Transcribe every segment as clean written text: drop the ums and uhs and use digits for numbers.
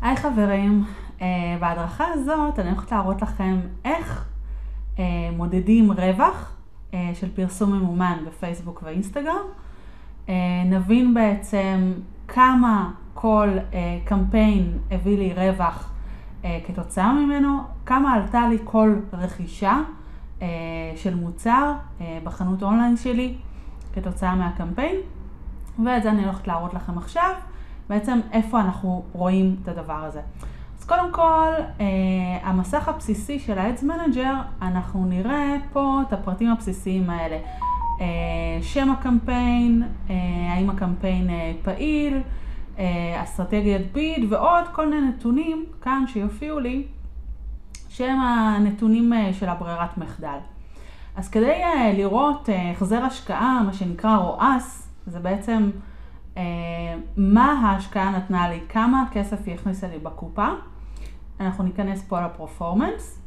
היי חברים, בהדרכה הזאת אני הולכת להראות לכם איך מודדים רווח של פרסום ממומן בפייסבוק ואינסטגרם. נבין בעצם כמה כל קמפיין הביא לי רווח כתוצאה ממנו, כמה עלתה לי כל רכישה של מוצר בחנות אונליין שלי כתוצאה מהקמפיין, ואת זה אני הולכת להראות לכם עכשיו. בעצם איפה אנחנו רואים את הדבר הזה. אז קודם כל, המסך הבסיסי של ה-Ads Manager, אנחנו נראה פה את הפרטים הבסיסיים האלה. שם הקמפיין, האם הקמפיין פעיל, אסטרטגיית ביד ועוד כל מיני נתונים כאן שיופיעו לי, שהם הנתונים של הברירת מחדל. אז כדי לראות החזר השקעה, מה שנקרא ROAS, זה בעצם מה ההשקעה נתנה לי, כמה כסף היא הכניסה לי בקופה. אנחנו ניכנס פה לפרפורמנס,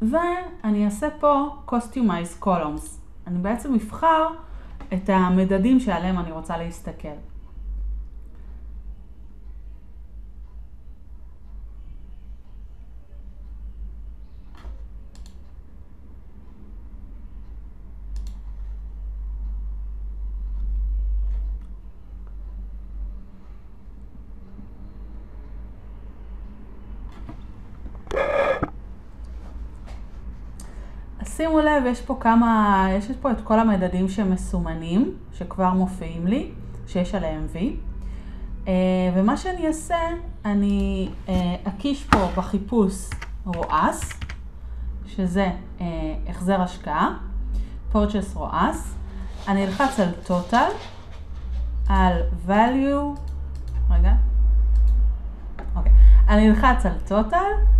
ואני אעשה פה Customize Columns. אני בעצם אבחר את המדדים שעליהם אני רוצה להסתכל. שימו לב, יש פה את כל המדדים שמסומנים, שכבר מופיעים לי, שיש עליהם וי. ומה שאני אעשה, אני אקיש פה בחיפוש ROAS, שזה החזר השקעה, Purchase ROAS. אני אלחץ על Total, על Value, אני אלחץ על Total,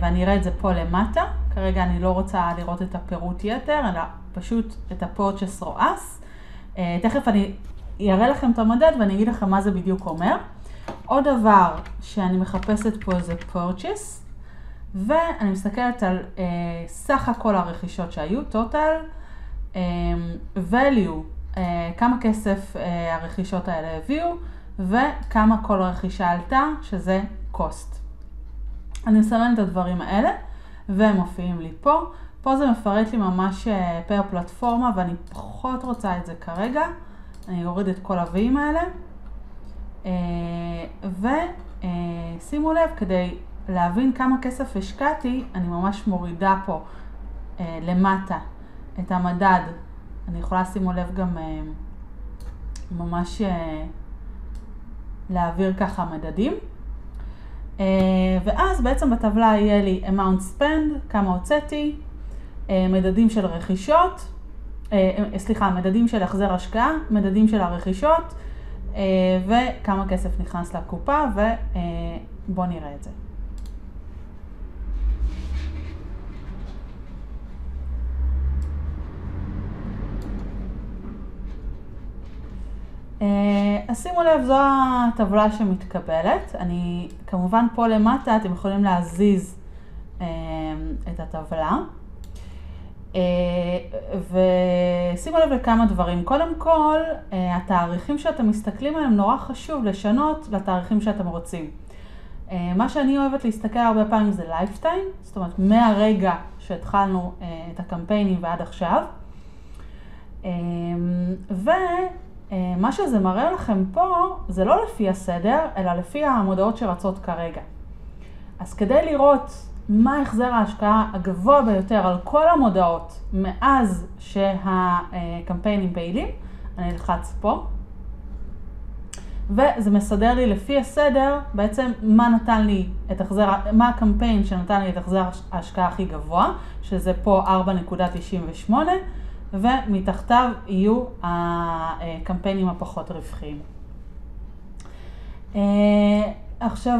ואני אראה את זה פה למטה. כרגע אני לא רוצה לראות את הפירוט יתר, אלא פשוט את ה-Purchase ROAS. תכף אני אראה לכם את המדד ואני אגיד לכם מה זה בדיוק אומר. עוד דבר שאני מחפשת פה זה Purchase, ואני מסתכלת על סך הכל הרכישות שהיו, Total, Value, כמה כסף הרכישות האלה הביאו, וכמה כל רכישה עלתה, שזה Cost. אני מסמן את הדברים האלה, והם מופיעים לי פה. פה זה מפרט לי ממש פר פלטפורמה, ואני פחות רוצה את זה כרגע. אני אוריד את כל הוויים האלה. ושימו לב, כדי להבין כמה כסף השקעתי, אני ממש מורידה פה למטה את המדד. אני יכולה שימו לב גם ממש להעביר ככה מדדים. ואז בעצם בטבלה יהיה לי amount spend, כמה הוצאתי, מדדים של רכישות, מדדים של החזר השקעה, מדדים של הרכישות, וכמה כסף נכנס לקופה, ובואו נראה את זה. אז שימו לב, זו הטבלה שמתקבלת. אני כמובן פה למטה אתם יכולים להזיז את הטבלה. ושימו לב לכמה דברים. קודם כל, התאריכים שאתם מסתכלים עליהם נורא חשוב לשנות לתאריכים שאתם רוצים. מה שאני אוהבת להסתכל הרבה פעמים זה lifetime, זאת אומרת מהרגע שהתחלנו את הקמפיינים ועד עכשיו. מה שזה מראה לכם פה, זה לא לפי הסדר, אלא לפי המודעות שרצות כרגע. אז כדי לראות מה החזר ההשקעה הגבוה ביותר על כל המודעות מאז שהקמפיינים פעילים, אני אלחץ פה. וזה מסדר לי לפי הסדר, בעצם מה הקמפיין שנתן לי את החזר ההשקעה הכי גבוה, שזה פה 4.98, ומתחתיו יהיו הקמפיינים הפחות רווחיים. עכשיו,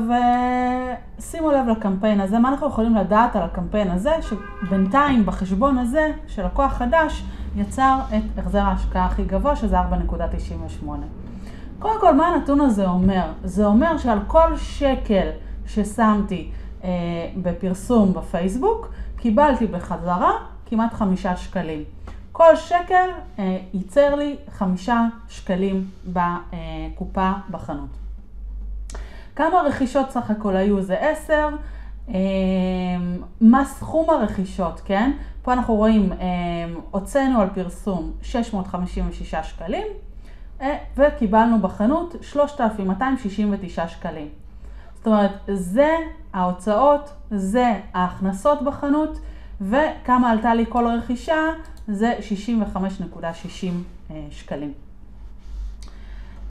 שימו לב לקמפיין הזה. מה אנחנו יכולים לדעת על הקמפיין הזה? שבינתיים בחשבון הזה של לקוח חדש יצר את החזר ההשקעה הכי גבוה, שזה 4.98. קודם כל, מה הנתון הזה אומר? זה אומר שעל כל שקל ששמתי בפרסום בפייסבוק, קיבלתי בחזרה כמעט 5 שקלים. כל שקל ייצר לי 5 שקלים בקופה בחנות. כמה רכישות סך הכל היו? זה 10. מה סכום הרכישות, כן? פה אנחנו רואים, הוצאנו על פרסום 656 שקלים, וקיבלנו בחנות 3,269 שקלים. זאת אומרת, זה ההוצאות, זה ההכנסות בחנות, וכמה עלתה לי כל רכישה, זה 65.60 שקלים.